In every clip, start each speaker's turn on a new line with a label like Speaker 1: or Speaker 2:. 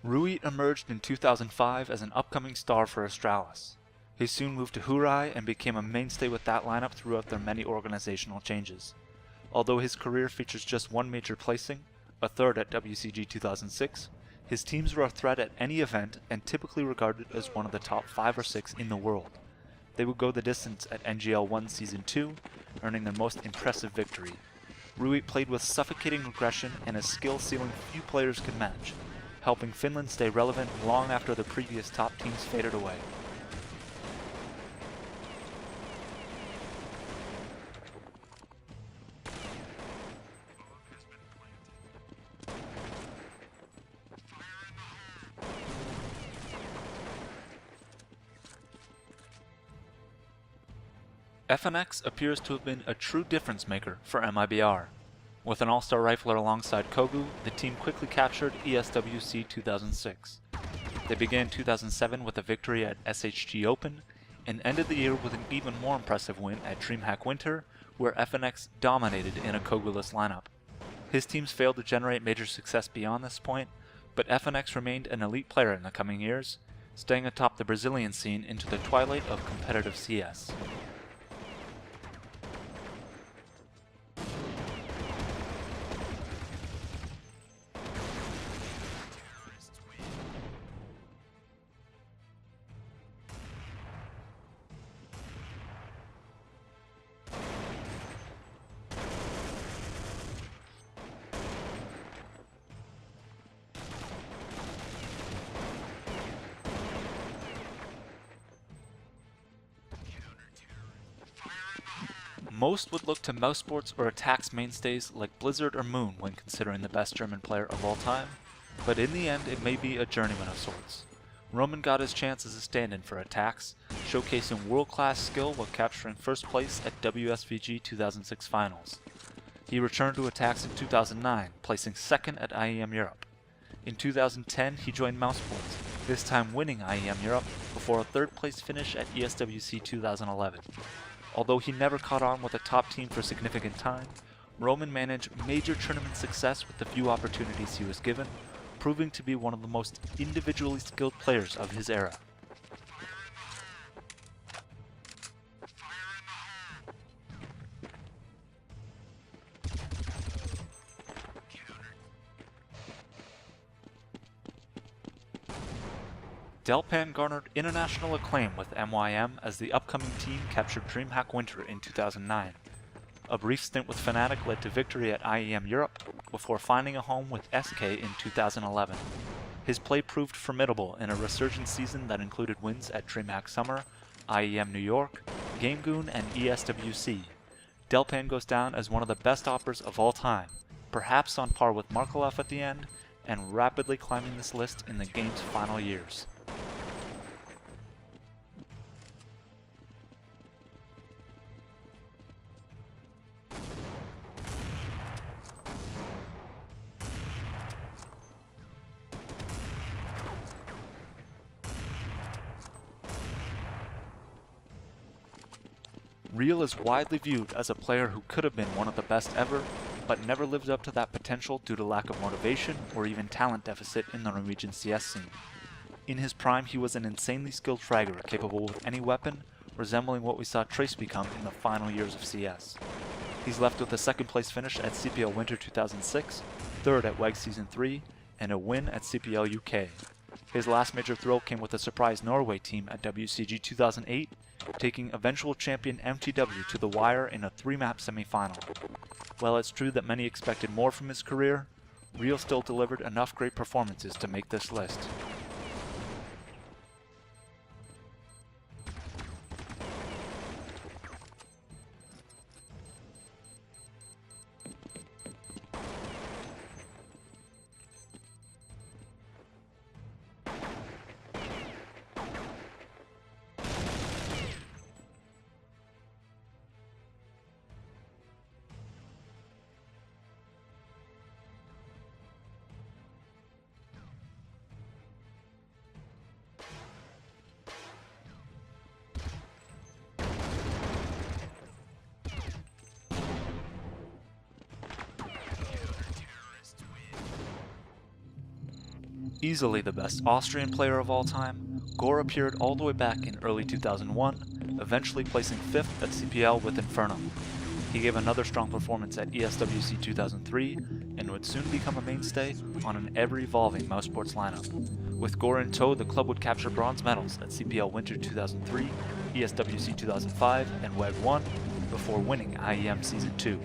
Speaker 1: Rui emerged in 2005 as an upcoming star for Astralis. He soon moved to Hurai and became a mainstay with that lineup throughout their many organizational changes. Although his career features just one major placing, a third at WCG 2006, his teams were a threat at any event and typically regarded as one of the top 5 or 6 in the world. They would go the distance at NGL 1 Season 2, earning their most impressive victory. Rui played with suffocating aggression and a skill ceiling few players could match, helping Finland stay relevant long after the previous top teams faded away. FNX appears to have been a true difference maker for MIBR. With an all-star rifler alongside Kogu, the team quickly captured ESWC 2006. They began 2007 with a victory at SHG Open, and ended the year with an even more impressive win at DreamHack Winter, where FNX dominated in a Kogu-less lineup. His teams failed to generate major success beyond this point, but FNX remained an elite player in the coming years, staying atop the Brazilian scene into the twilight of competitive CS. Most would look to mouse sports or attacks mainstays like Blizzard or Moon when considering the best German player of all time, but in the end it may be a journeyman of sorts. Roman got his chance as a stand-in for attacks, showcasing world-class skill while capturing first place at WSVG 2006 finals. He returned to attacks in 2009, placing second at IEM Europe. In 2010 he joined mouse sports, this time winning IEM Europe before a third place finish at ESWC 2011. Although he never caught on with a top team for significant time, Roman managed major tournament success with the few opportunities he was given, proving to be one of the most individually skilled players of his era. Delpan garnered international acclaim with MYM as the upcoming team captured DreamHack Winter in 2009. A brief stint with Fnatic led to victory at IEM Europe, before finding a home with SK in 2011. His play proved formidable in a resurgent season that included wins at DreamHack Summer, IEM New York, GameGoon, and ESWC. Delpan goes down as one of the best operas of all time, perhaps on par with Markelov at the end, and rapidly climbing this list in the game's final years. Real is widely viewed as a player who could have been one of the best ever, but never lived up to that potential due to lack of motivation or even talent deficit in the Norwegian CS scene. In his prime, he was an insanely skilled fragger capable with any weapon, resembling what we saw Trace become in the final years of CS. He's left with a second place finish at CPL Winter 2006, third at WEG Season 3, and a win at CPL UK. His last major thrill came with a surprise Norway team at WCG 2008, taking eventual champion MTW to the wire in a 3-map semi-final. While it's true that many expected more from his career, Real still delivered enough great performances to make this list. Easily the best Austrian player of all time, Gore appeared all the way back in early 2001, eventually placing 5th at CPL with Inferno. He gave another strong performance at ESWC 2003 and would soon become a mainstay on an ever-evolving Mousesports lineup. With Gore in tow, the club would capture bronze medals at CPL Winter 2003, ESWC 2005, and WEG 1 before winning IEM Season 2.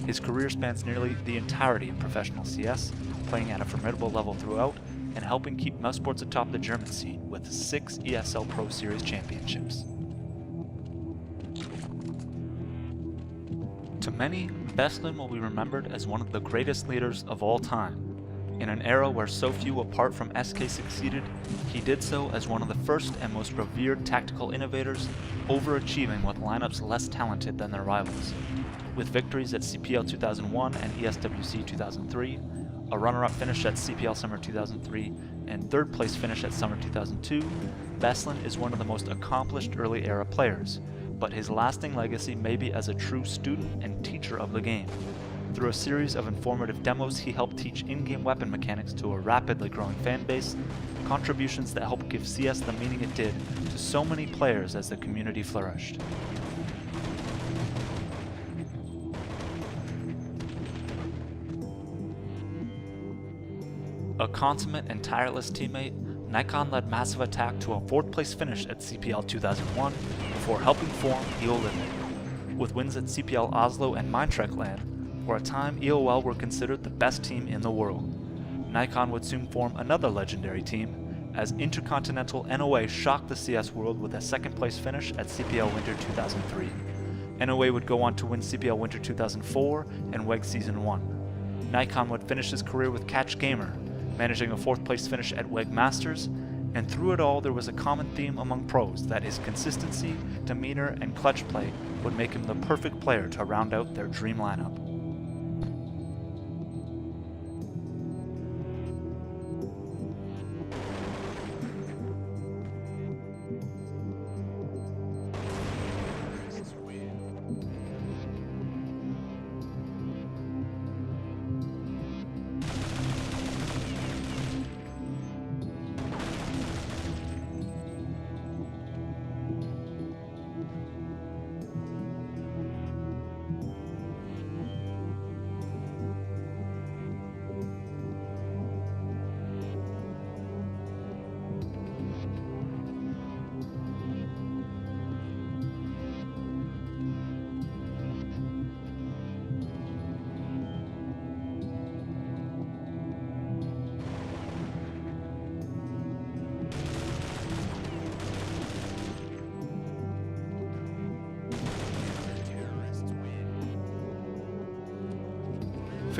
Speaker 1: His career spans nearly the entirety of professional CS, playing at a formidable level throughout and helping keep Mousesports atop the German scene with 6 ESL Pro Series championships. To many, Beslin will be remembered as one of the greatest leaders of all time. In an era where so few apart from SK succeeded, he did so as one of the first and most revered tactical innovators, overachieving with lineups less talented than their rivals. With victories at CPL 2001 and ESWC 2003, a runner-up finish at CPL Summer 2003, and third place finish at Summer 2002, Beslin is one of the most accomplished early era players, but his lasting legacy may be as a true student and teacher of the game. Through a series of informative demos, he helped teach in-game weapon mechanics to a rapidly growing fan base, contributions that helped give CS the meaning it did to so many players as the community flourished. A consummate and tireless teammate, Nikon led Massive Attack to a 4th place finish at CPL 2001 before helping form EOLIMIT. With wins at CPL Oslo and Mindtrek Land, for a time EOL were considered the best team in the world. Nikon would soon form another legendary team, as Intercontinental NOA shocked the CS world with a 2nd place finish at CPL Winter 2003. NOA would go on to win CPL Winter 2004 and WEG Season 1. Nikon would finish his career with Catch Gamer, managing a 4th place finish at WEG Masters, and through it all there was a common theme among pros that his consistency, demeanor, and clutch play would make him the perfect player to round out their dream lineup.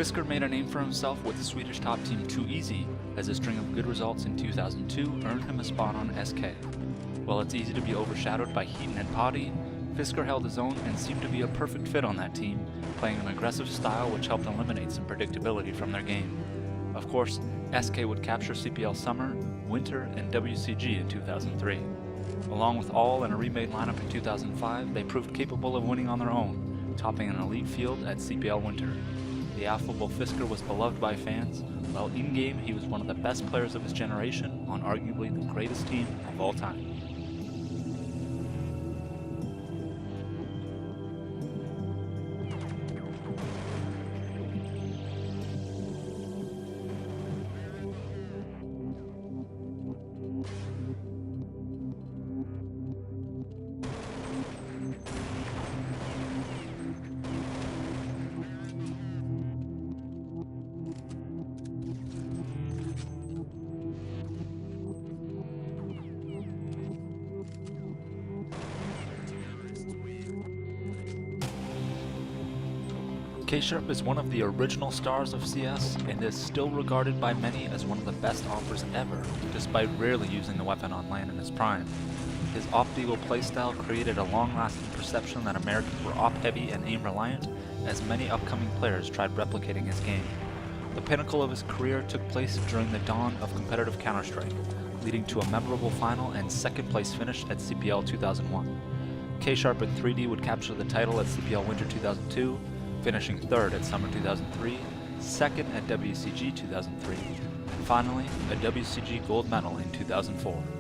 Speaker 1: Fisker made a name for himself with the Swedish top team 2Easy, as a string of good results in 2002 earned him a spot on SK. While it's easy to be overshadowed by Heaton and Potty, Fisker held his own and seemed to be a perfect fit on that team, playing an aggressive style which helped eliminate some predictability from their game. Of course, SK would capture CPL Summer, Winter, and WCG in 2003. Along with all in a remade lineup in 2005, they proved capable of winning on their own, topping an elite field at CPL Winter. The affable Fisker was beloved by fans, while in-game he was one of the best players of his generation on arguably the greatest team of all time. K-Sharp is one of the original stars of CS and is still regarded by many as one of the best offers ever, despite rarely using the weapon on LAN in his prime. His op-deagle playstyle created a long-lasting perception that Americans were op-heavy and aim-reliant, as many upcoming players tried replicating his game. The pinnacle of his career took place during the dawn of competitive Counter-Strike, leading to a memorable final and 2nd place finish at CPL 2001. K-Sharp in 3D would capture the title at CPL Winter 2002, finishing 3rd at Summer 2003, 2nd at WCG 2003, and finally, a WCG gold medal in 2004.